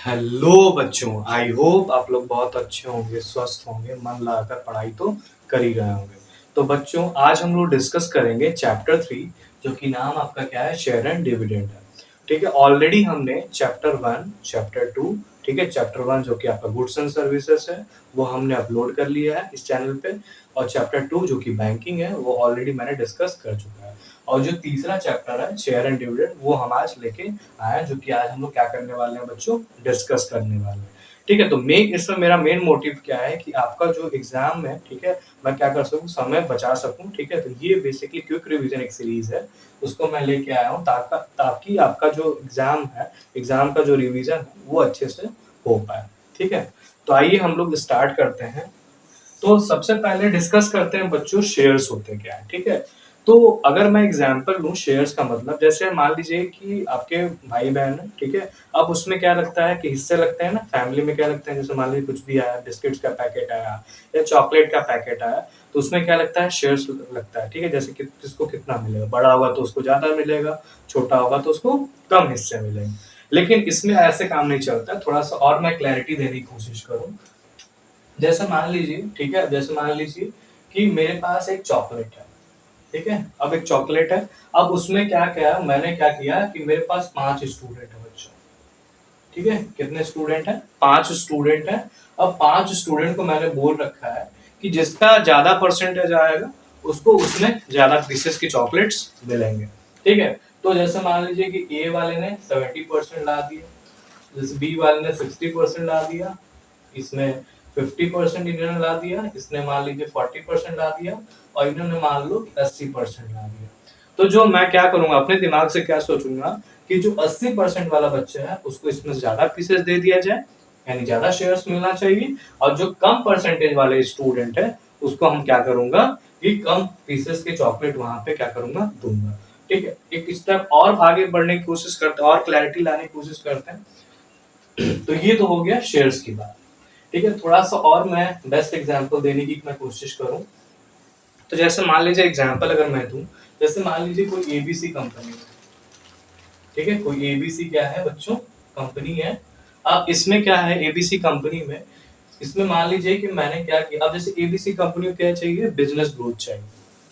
Hello बच्चों, I hope आप लोग बहुत अच्छे होंगे, स्वस्थ होंगे, मन लगाकर पढ़ाई तो कर ही रहे होंगे। तो बच्चों, आज हम लोग डिस्कस करेंगे चैप्टर 3, जो कि नाम आपका क्या है, शेयर एंड डिविडेंड है। ठीक है, ऑलरेडी हमने चैप्टर 1, चैप्टर 2, ठीक है, चैप्टर 1 जो कि आपका गुड्स एंड सर्विसेज है, वो हमने अपलोड कर लिया है इस चैनल पे, और चैप्टर 2 जो कि बैंकिंग है, वो ऑलरेडी मैंने डिस्कस कर चुका है। और जो तीसरा चैप्टर है, शेयर एंड डिविडेंड, वो हम आज लेके आया, जो कि आज हम लोग क्या करने वाले हैं बच्चों, डिस्कस करने वाले हैं। ठीक है, तो इसमें मेरा मेन मोटिव क्या है कि आपका जो एग्जाम है, ठीक है, मैं क्या कर सकूं, समय बचा सकूं। ठीक है, तो ये बेसिकली क्विक रिवीजन एक सीरीज है, उसको मैं लेके आया हूं ताकि आपका जो एग्जाम है, एग्जाम का जो रिवीजन है, वो अच्छे से हो पाए। ठीक है, तो आइए हम लोग स्टार्ट करते हैं। तो सबसे पहले डिस्कस करते हैं बच्चों, शेयर्स होते क्या है। ठीक है, तो अगर मैं एग्जांपल लूं शेयर्स का मतलब, जैसे मान लीजिए कि आपके भाई बहन है, ठीक है, अब उसमें क्या लगता है कि हिस्से लगते हैं ना, फैमिली में क्या लगता है, जैसे मान लीजिए कुछ भी आया, बिस्किट्स का पैकेट आया या चॉकलेट का पैकेट आया, तो उसमें क्या लगता है, शेयर्स लगता है। ठीक है, जैसे कि किसको कितना मिलेगा, बड़ा होगा तो उसको ज्यादा मिलेगा, छोटा होगा तो उसको कम हिस्से मिलेंगे। लेकिन इसमें ऐसे काम नहीं चलता, थोड़ा सा और मैं क्लैरिटी देने की कोशिश करूं। जैसे मान लीजिए, ठीक है, जैसे मान लीजिए कि मेरे पास एक चॉकलेट है। ठीक है, अब एक चॉकलेट है, अब उसमें क्या क्या मैंने क्या किया कि मेरे पास 5 स्टूडेंट है बच्चों। ठीक है, कितने स्टूडेंट है, 5 स्टूडेंट है। अब 5 स्टूडेंट को मैंने बोल रखा है कि जिसका ज्यादा परसेंटेज आएगा उसको उसमें ज्यादा पीसेस की चॉकलेट्स मिलेंगे। ठीक है, तो जैसे मान लीजिए कि ए वाले ने 70% ला दिया, जैसे बी वाले ने 60% ला दिया, इसमें 50% इन्होंने ला दिया, इसने मान लीजिए 40% ला दिया, और इन्होंने मान लो 80% ला दिया। तो जो मैं क्या करूंगा, अपने दिमाग से क्या सोचूंगा कि जो 80% वाला बच्चा है उसको इसमें ज्यादा पीसेस दे दिया जाए, यानी ज्यादा शेयर्स मिलना चाहिए, और जो कम परसेंटेज वाले स्टूडेंट है उसको हम क्या करूंगा कि कम पीसेस के चॉकलेट वहां पे क्या करूंगा, दूंगा। ठीक है, एक स्टेप और आगे बढ़ने की कोशिश करते हैं और क्लैरिटी लाने की कोशिश करते हैं। तो ये तो हो गया शेयर्स की बात। ठीक है, थोड़ा सा और मैं बेस्ट एग्जांपल देने की मैं कोशिश करूं, तो जैसे मान लीजिए एग्जांपल अगर मैं दूं, जैसे मान लीजिए कोई एबीसी कंपनी है। ठीक है, कोई एबीसी क्या है बच्चों, कंपनी है। अब इसमें क्या है, एबीसी कंपनी में इसमें मान लीजिए कि मैंने क्या किया, अब जैसे एबीसी कंपनी को क्या चाहिए, बिजनेस ग्रोथ चाहिए।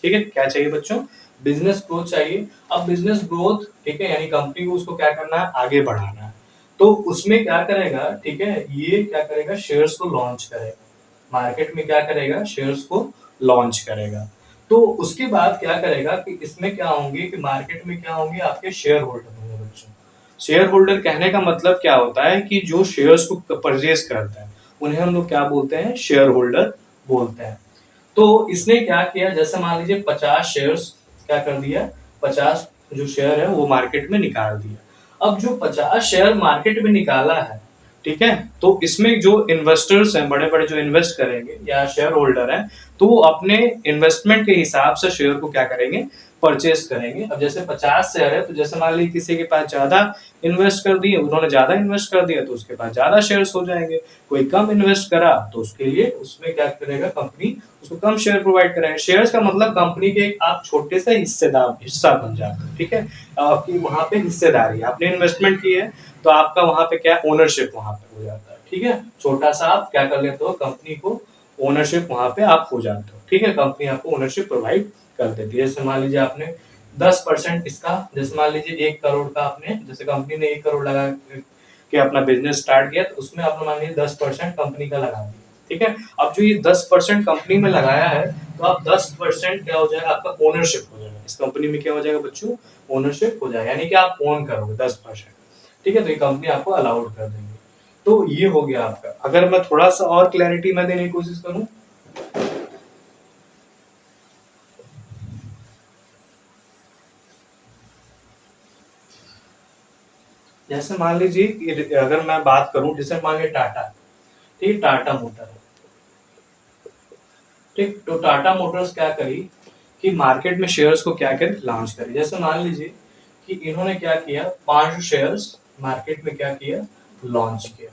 ठीक है, क्या चाहिए बच्चों, बिजनेस ग्रोथ चाहिए। अब बिजनेस ग्रोथ, ठीक है, यानी कंपनी को उसको क्या करना है, आगे बढ़ाना है। तो उसमें क्या करेगा, ठीक है, ये क्या करेगा, शेयर्स को लॉन्च करेगा, मार्केट में क्या करेगा, शेयर्स को लॉन्च करेगा। तो उसके बाद क्या करेगा कि इसमें क्या होंगे कि मार्केट में क्या होंगे, आपके शेयर होल्डर होंगे बच्चों। शेयर होल्डर कहने का मतलब क्या होता है कि जो शेयर्स को परचेज करते हैं उन्हें हम लोग क्या बोलते हैं, शेयर होल्डर बोलते हैं। तो इसने क्या किया, जैसे मान लीजिए 50 शेयर्स क्या कर दिया, 50 जो शेयर है वो मार्केट में निकाल दिया। अब जो 50 शेयर मार्केट में निकाला है, ठीक है, तो इसमें जो इन्वेस्टर्स हैं, बड़े बड़े जो इन्वेस्ट करेंगे या शेयर होल्डर हैं, तो वो अपने इन्वेस्टमेंट के हिसाब से शेयर को क्या करेंगे, परचेस करेंगे। अब जैसे 50 शेयर है, तो जैसे मान लीजिए किसी के पास ज्यादा इन्वेस्ट कर दिए, उन्होंने ज्यादा इन्वेस्ट कर दिया, तो उसके पास ज्यादा शेयर्स हो जाएंगे। कोई कम इन्वेस्ट करा तो उसके लिए उसमें क्या करेगा, कंपनी उसको कम शेयर प्रोवाइड करेगा। शेयर्स का मतलब कंपनी के एक आप छोटे से हिस्सा बन जाते हैं। ठीक है, आपकी वहां पे हिस्सेदारी, आपने इन्वेस्टमेंट की है, तो आपका वहां पे क्या, ओनरशिप वहां पे हो जाता है। ठीक है, छोटा सा आप क्या कर लेते हो, कंपनी को ओनरशिप वहां पे आप हो जाते हो। ठीक है, कंपनी आपको ओनरशिप प्रोवाइड कर देती है। जैसे मान लीजिए आपने 10% इसका, जैसे मान लीजिए 1 करोड़ का आपने, जैसे कंपनी ने 1 करोड़ लगा के अपना बिजनेस स्टार्ट किया, तो उसमें आपने मान लीजिए 10% कंपनी का लगा दिया। ठीक है, अब जो ये 10% कंपनी में लगाया है, तो आप 10% क्या हो जाएगा, आपका ओनरशिप हो जाएगा इस कंपनी में, क्या हो जाएगा बच्चों, ओनरशिप हो जाएगा, यानी कि आप ओन करोगे 10%। ठीक है, तो ये कंपनी आपको अलाउड कर देंगे। तो ये हो गया आपका। अगर मैं थोड़ा सा और क्लैरिटी में देने की कोशिश करूं, जैसे मान लीजिए कि अगर मैं बात करूं, जैसे मान लीजिए टाटा, ठीक, टाटा मोटर है। ठीक, तो टाटा मोटर्स क्या करी कि मार्केट में शेयर्स को क्या करी, लॉन्च करी। जैसे मान लीजिए कि इन्होंने क्या किया, 5 शेयर्स मार्केट में क्या किया, लॉन्च किया।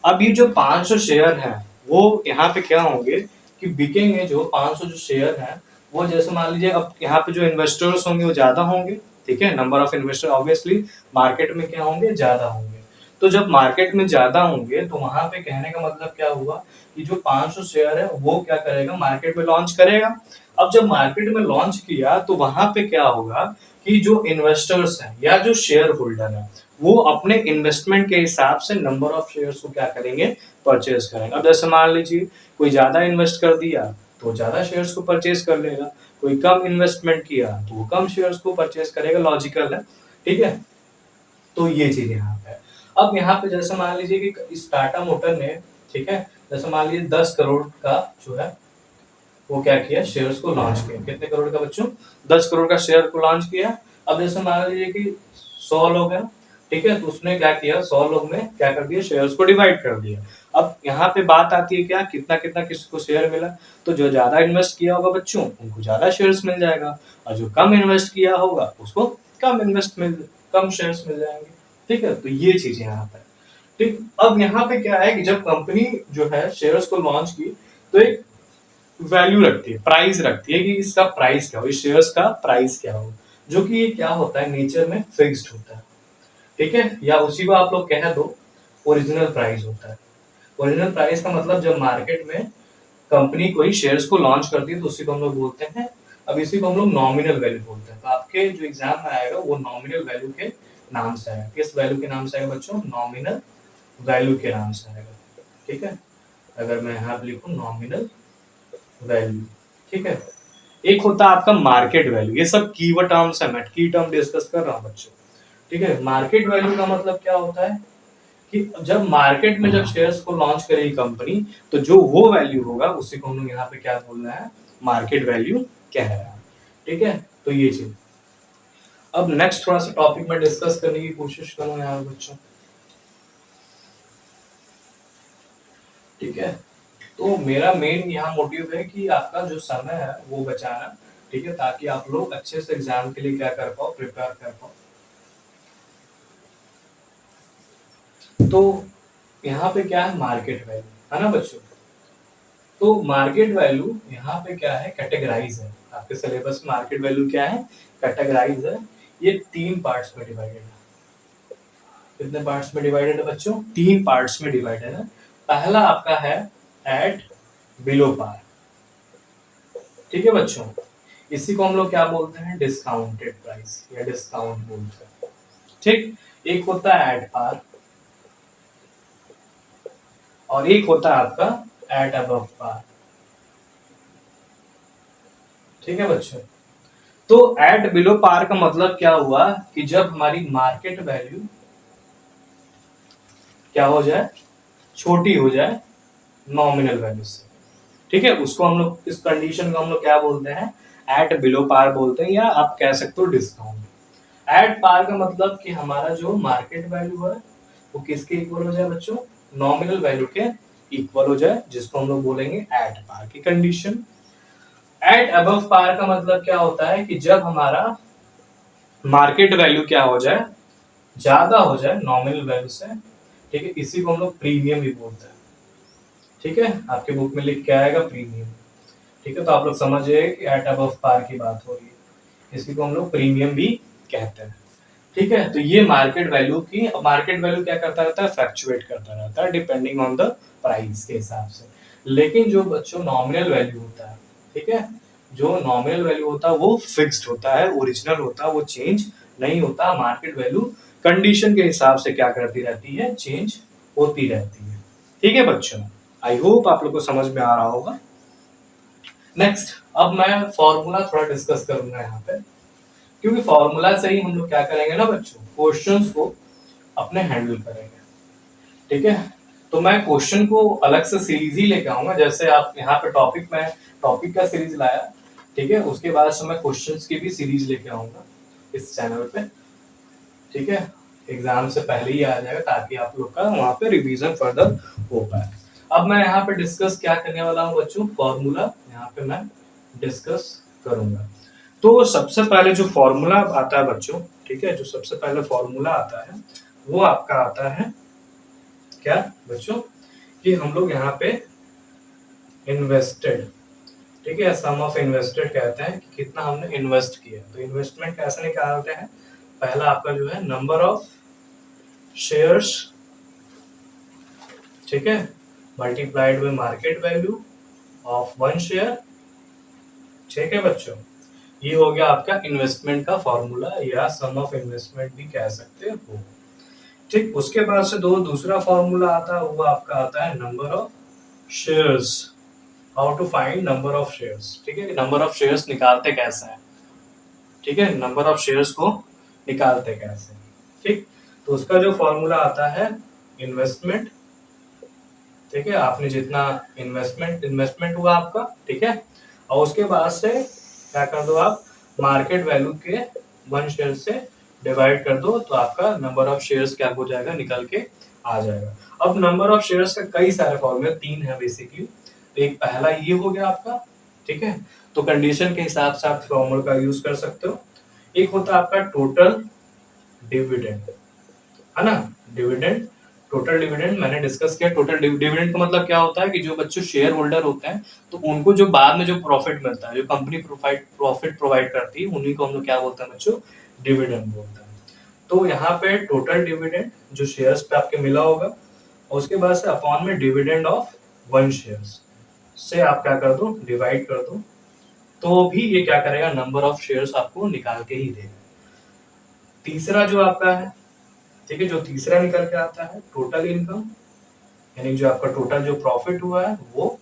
अब ये जो 500 शेयर हैं, वो यहाँ पे क्या होंगे कि बिकेंगे। जो 500 जो शेयर हैं, वो जैसे मान लीजिए अब यहाँ पे जो इन्वेस्टर्स होंगे वो ज्यादा होंगे। ठीक है, number of investor obviously market में क्या होंगे, ज्यादा होंगे। तो जब मार्केट में ज्यादा होंगे तो वहां पे कहने का मतलब क्या हुआ कि जो 500 शेयर है वो क्या करेगा, मार्केट में लॉन्च करेगा। अब जब मार्केट में लॉन्च किया तो वहां पे क्या होगा कि जो इन्वेस्टर्स हैं या जो शेयर होल्डर है वो अपने इन्वेस्टमेंट के हिसाब से नंबर ऑफ शेयर्स को क्या करेंगे, परचेज करेंगे। अब जैसे मान लीजिए कोई ज्यादा इन्वेस्ट कर दिया तो ज्यादा शेयर्स को परचेज कर लेगा, कोई कम इन्वेस्टमेंट किया तो वो कम शेयर्स को परचेज करेगा, लॉजिकल है। ठीक है, तो ये चीज यहाँ पे है। अब यहाँ पे जैसे मान लीजिए कि इस टाटा मोटर ने, ठीक है, जैसे मान लीजिए 10 करोड़ का जो है वो क्या किया, शेयर्स को लॉन्च किया। कितने करोड़ का बच्चों, 10 करोड़ का शेयर को लॉन्च किया। अब जैसे मान लीजिए कि 100 लोग हैं, ठीक है, तो उसने क्या किया, 100 लोग में क्या कर दिया, शेयर्स को डिवाइड कर दिया। अब यहाँ पे बात आती है क्या, कितना कितना किसको शेयर मिला, तो जो ज्यादा इन्वेस्ट किया होगा बच्चों उनको ज्यादा शेयर्स मिल जाएगा, और जो कम इन्वेस्ट किया होगा उसको कम शेयर्स मिल जाएंगे। ठीक है, तो ये चीज यहाँ पे ठीक। अब यहाँ पे क्या है कि जब कंपनी जो है शेयर्स को लॉन्च की तो एक वैल्यू रखती है, प्राइस रखती है कि इसका प्राइस क्या हो, इस शेयर्स का प्राइस क्या हो, जो कि ये क्या होता है, नेचर में फिक्स्ड होता है। ठीक है, या उसी को आप लोग कह दो ओरिजिनल प्राइस होता है। ओरिजिनल प्राइस का मतलब जब मार्केट में कंपनी कोई शेयर्स को लॉन्च करती है तो उसी को हम लोग बोलते हैं, अब इसी को हम लोग नॉमिनल वैल्यू बोलते हैं। तो आपके जो एग्जाम में आएगा वो नॉमिनल वैल्यू के नाम से आएगा। किस वैल्यू के नाम से आएगा बच्चों, नॉमिनल वैल्यू के नाम से आएगा। ठीक है, अगर मैं यहाँ लिखूं नॉमिनल वैल्यू, ठीक है। एक होता है आपका मार्केट वैल्यू, ये सब कीवर्ड टर्म्स है, मैं की टर्म डिस्कस कर रहा हूँ बच्चों। ठीक है, मार्केट वैल्यू का मतलब क्या होता है कि जब मार्केट में जब शेयर्स को लॉन्च करेगी कंपनी तो जो वो वैल्यू होगा उसी को हम लोग यहाँ पे क्या बोलना है, मार्केट वैल्यू कह रहा है। ठीक है, तो ये चीज। अब नेक्स्ट थोड़ा सा टॉपिक में डिस्कस करने की कोशिश करूँ यहाँ बच्चों। ठीक है, तो मेरा मेन यहाँ मोटिव है कि आपका जो समय है वो बचाना। ठीक है, ताकि आप लोग अच्छे से एग्जाम के लिए क्या कर पाओ, प्रिपेयर कर पाओ। तो यहाँ पे क्या है, मार्केट वैल्यू है ना बच्चों। तो मार्केट वैल्यू यहाँ पे क्या है, कैटेगराइज है। आपके सिलेबस में मार्केट वैल्यू क्या है, कैटेगराइज है। ये 3 पार्ट्स में डिवाइडेड है। कितने पार्ट्स में डिवाइडेड है बच्चों, 3 पार्ट्स में डिवाइडेड है। पहला आपका है एट बिलो पार। ठीक है बच्चों, इसी को हम लोग क्या बोलते हैं, डिस्काउंटेड प्राइस या डिस्काउंट बोलते हैं। ठीक, एक होता है एट पार और एक होता है आपका एट अबव पार। ठीक है बच्चों, तो एट बिलो पार का मतलब क्या हुआ कि जब हमारी मार्केट वैल्यू क्या हो जाए, छोटी हो जाए नॉमिनल वैल्यू से। ठीक है, उसको हम लोग, इस कंडीशन को हम लोग क्या बोलते हैं, एट बिलो पार बोलते हैं, या आप कह सकते हो डिस्काउंट। एट पार का मतलब कि हमारा जो मार्केट वैल्यू है वो किसके इक्वल हो जाए बच्चों, नॉमिनल वैल्यू के इक्वल हो जाए, जिसको हम लोग बोलेंगे एट पार की कंडीशन। एट अबव पार का मतलब क्या होता है कि जब हमारा मार्केट वैल्यू क्या हो जाए, ज्यादा हो जाए नॉमिनल वैल्यू से। ठीक है, इसी को हम लोग प्रीमियम भी बोलते हैं। ठीक है, आपके बुक में लिख के आएगा प्रीमियम। ठीक है, तो आप लोग समझिए कि एट अबव पार की बात हो रही है, इसी को हम लोग प्रीमियम भी कहते हैं। ठीक है, तो ये मार्केट वैल्यू की, मार्केट वैल्यू क्या करता रहता है, फ्लक्चुएट करता रहता है डिपेंडिंग ऑन द प्राइस के हिसाब से। लेकिन जो बच्चों नॉमिनल वैल्यू होता है, ठीक है, जो नॉमिनल वैल्यू होता है वो फिक्स्ड होता है, ओरिजिनल होता है, वो चेंज नहीं होता। मार्केट वैल्यू कंडीशन के हिसाब से क्या करती रहती है, चेंज होती रहती है। ठीक है बच्चों, आई होप आप लोग को समझ में आ रहा होगा। नेक्स्ट, अब मैं फॉर्मूला थोड़ा डिस्कस करूंगा यहाँ पे, क्योंकि फॉर्मूला से ही हम लोग क्या करेंगे ना बच्चों, क्वेश्चंस को अपने हैंडल करेंगे। ठीक है, तो मैं क्वेश्चन को अलग से सीरीज ही लेके आऊंगा, जैसे आप यहाँ पे टॉपिक में टॉपिक का सीरीज लाया। ठीक है, उसके बाद से मैं क्वेश्चंस की भी सीरीज लेके आऊंगा इस चैनल पे। ठीक है, एग्जाम से पहले ही आ जाएगा ताकि आप लोग का वहां पे रिवीजन फर्दर हो पाए। अब मैं यहाँ पे डिस्कस क्या करने वाला हूँ बच्चों, फॉर्मूला यहाँ पे मैं डिस्कस करूंगा। तो सबसे पहले जो फॉर्मूला आता है बच्चों, ठीक है, जो सबसे पहले फॉर्मूला आता है वो आपका आता है क्या बच्चों, कि हम लोग यहाँ पे इन्वेस्टेड, ठीक है, सम ऑफ इन्वेस्टेड कहते हैं कि कितना हमने इन्वेस्ट किया। तो इन्वेस्टमेंट कैसे निकालते हैं, पहला आपका जो है नंबर ऑफ शेयर्स ठीक है, multiplied by market value of one share. ठीक है बच्चों, ये हो गया आपका इन्वेस्टमेंट का फॉर्मूला या सम ऑफ इन्वेस्टमेंट भी कह सकते हो। ठीक, उसके बाद से दूसरा फॉर्मूला आता है, वो आपका आता है number of shares. How to find number of shares. ठीक है, नंबर ऑफ शेयर्स निकालते कैसे हैं। ठीक है, नंबर ऑफ शेयर्स को निकालते कैसे। ठीक, तो उसका जो फॉर्मूला आता है इन्वेस्टमेंट। ठीक है, आपने जितना इन्वेस्टमेंट हुआ आपका, ठीक है, और उसके बाद से क्या कर दो आप, मार्केट वैल्यू के वन शेयर से डिवाइड कर दो, तो आपका नंबर ऑफ शेयर्स क्या हो जाएगा, निकल के आ जाएगा। अब नंबर ऑफ शेयर्स का कई सारे फॉर्मूले, 3 है बेसिकली। तो एक पहला ये हो गया आपका, ठीक है, तो कंडीशन के हिसाब से आप फॉर्मूला का यूज कर सकते हो। एक होता है आपका टोटल डिविडेंड, है ना, डिविडेंड, टोटल डिविडेंड मैंने डिस्कस किया। टोटल डिविडेंड का मतलब क्या होता है कि जो बच्चों शेयर होल्डर होते हैं, तो उनको जो बाद में जो प्रॉफिट मिलता है, जो कंपनी प्रॉफिट प्रोवाइड करती है, उन्हीं को हम लोग क्या बोलते हैं बच्चों, डिविडेंड बोलते हैं। तो यहाँ पे टोटल डिविडेंड जो शेयर्स पे आपके मिला होगा, और उसके बाद से अपॉन में डिविडेंड ऑफ वन शेयर्स से आप क्या कर दो, डिवाइड कर दो, तो भी ये क्या करेगा, नंबर ऑफ शेयर्स आपको निकाल के ही देगा। तीसरा जो आपका है, ठीक है, जो तीसरा निकल के आता है टोटल इनकम, यानी जो आपका टोटल जो प्रॉफिट हुआ है वो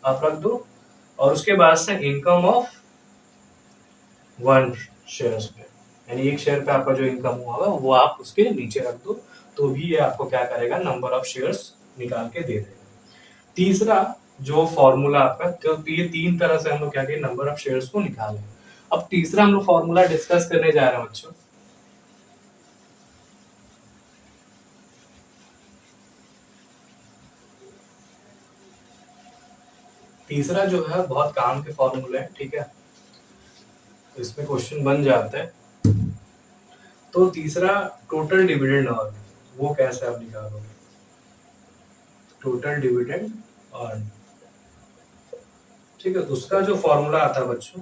आप रख दो, और उसके बाद से इनकम ऑफ वन शेयर्स पे, यानी एक शेयर पे आपका जो इनकम हुआ होगा वो आप उसके नीचे रख दो, तो भी ये आपको क्या करेगा, नंबर ऑफ शेयर्स निकाल के दे देगा। तीसरा जो फॉर्मूला आपका, तो ये 3 तरह से हम लोग क्या करें, नंबर ऑफ शेयर्स को निकालें। अब तीसरा हम लोग फॉर्मूला डिस्कस करने जा रहे हैं बच्चों। तीसरा जो है बहुत काम के फॉर्मूले हैं, ठीक है, तो इसमें क्वेश्चन बन जाता है। तो तीसरा टोटल डिविडेंड अर्न, वो कैसे आप निकालोगे, टोटल डिविडेंड अर्न। ठीक है, उसका जो फॉर्मूला आता है बच्चों,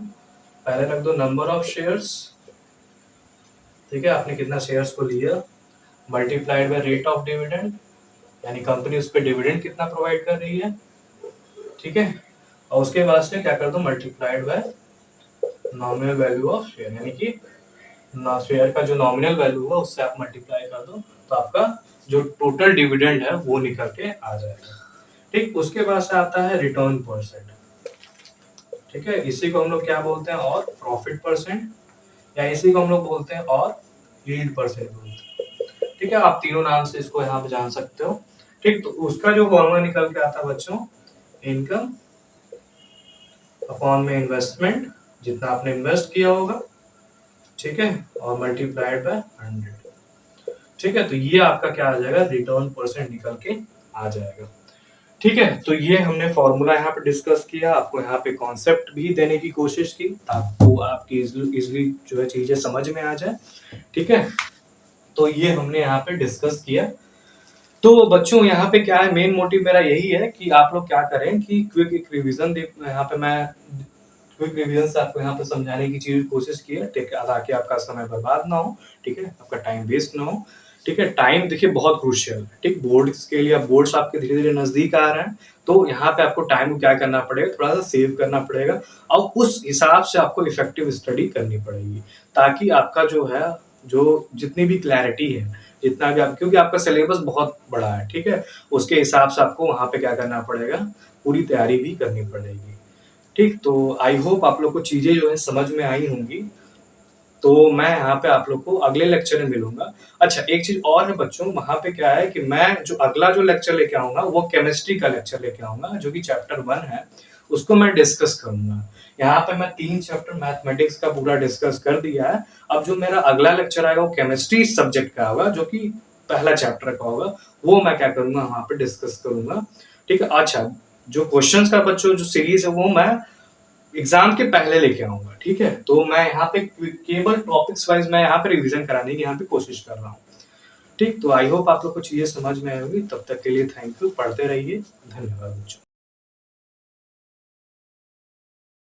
पहले रख दो नंबर ऑफ शेयर्स, ठीक है, आपने कितना शेयर्स को लिया, multiplied by rate of dividend, यानी कंपनी उस पर डिविडेंड कितना प्रोवाइड कर रही है, ठीक है, और उसके बाद से क्या कर दो, multiplied by nominal value of share, यानी कि शेयर का जो नॉमिनल वैल्यू हुआ उससे आप मल्टीप्लाई कर दो, तो आपका जो टोटल डिविडेंड है वो निकल के आ जाएगा। ठीक, उसके बाद से आता है रिटर्न परसेंट। ठीक है, इसी को हम लोग क्या बोलते हैं, और प्रॉफिट परसेंट, या इसी को हम लोग बोलते हैं और यील्ड परसेंट बोलते हैं। ठीक है, आप तीनों नाम से इसको यहाँ पे जान सकते हो। ठीक, तो उसका जो फॉर्मूला निकल के आता है बच्चों, इनकम अपॉन में इन्वेस्टमेंट, जितना आपने इन्वेस्ट किया होगा, ठीक है, और मल्टीप्लाइड बाय 100। ठीक है, तो ये आपका क्या आ जाएगा, रिटर्न परसेंट निकल के आ जाएगा। ठीक है, तो ये हमने फॉर्मूला यहाँ पे डिस्कस किया, आपको यहाँ पे कॉन्सेप्ट भी देने की कोशिश की, आपको आपकी इजिली जो है चीजें समझ में आ जाए। ठीक है, तो ये हमने यहाँ पे डिस्कस किया। तो बच्चों यहाँ पे क्या है, मेन मोटिव मेरा यही है कि आप लोग क्या करें कि क्विक एक रिवीजन दे, यहाँ पे मैं क्विक रिवीजन से आपको यहाँ पे समझाने की चीज कोशिश की है, ठीक है, ताकि आपका समय बर्बाद ना हो, ठीक है, आपका टाइम वेस्ट ना हो। ठीक है, टाइम देखिए बहुत क्रूशियल है, ठीक, बोर्ड्स के लिए, बोर्ड्स आपके धीरे धीरे नजदीक आ रहे हैं, तो यहाँ पे आपको टाइम को क्या करना पड़ेगा, थोड़ा सा सेव करना पड़ेगा, और उस हिसाब से आपको इफेक्टिव स्टडी करनी पड़ेगी, ताकि आपका जो है, जो जितनी भी क्लैरिटी है, जितना भी आप, क्योंकि आपका सिलेबस बहुत बड़ा है, ठीक है, उसके हिसाब से आपको वहाँ पे क्या करना पड़ेगा, पूरी तैयारी भी करनी पड़ेगी। ठीक, तो आई होप आप लोग को चीजें जो है समझ में आई होंगी। तो मैं यहाँ पे आप लोग को अगले लेक्चर में मिलूंगा। अच्छा, एक चीज और है बच्चों, वहां पे क्या है कि मैं जो अगला जो लेक्चर लेके आऊंगा वो केमिस्ट्री का लेक्चर लेके आऊंगा, जो कि चैप्टर 1 है, उसको मैं डिस्कस करूंगा। यहाँ पे मैं 3 चैप्टर मैथमेटिक्स का पूरा डिस्कस कर दिया है। अब जो मेरा अगला लेक्चर आएगा वो केमिस्ट्री सब्जेक्ट का होगा, जो कि पहला चैप्टर का होगा, वो मैं क्या करूंगा, वहां पे डिस्कस करूंगा। ठीक है, अच्छा, जो क्वेश्चंस का बच्चों जो सीरीज है वो मैं एग्जाम के पहले लेके आऊंगा। ठीक है, तो मैं यहाँ पे केवल टॉपिक्स वाइज मैं यहाँ पे रिवीजन कराने की यहाँ पे कोशिश कर रहा हूँ। ठीक, तो आई होप आप लोग को चीजें समझ में आई होगी। तब तक के लिए थैंक यू, पढ़ते रहिए, धन्यवाद बच्चों।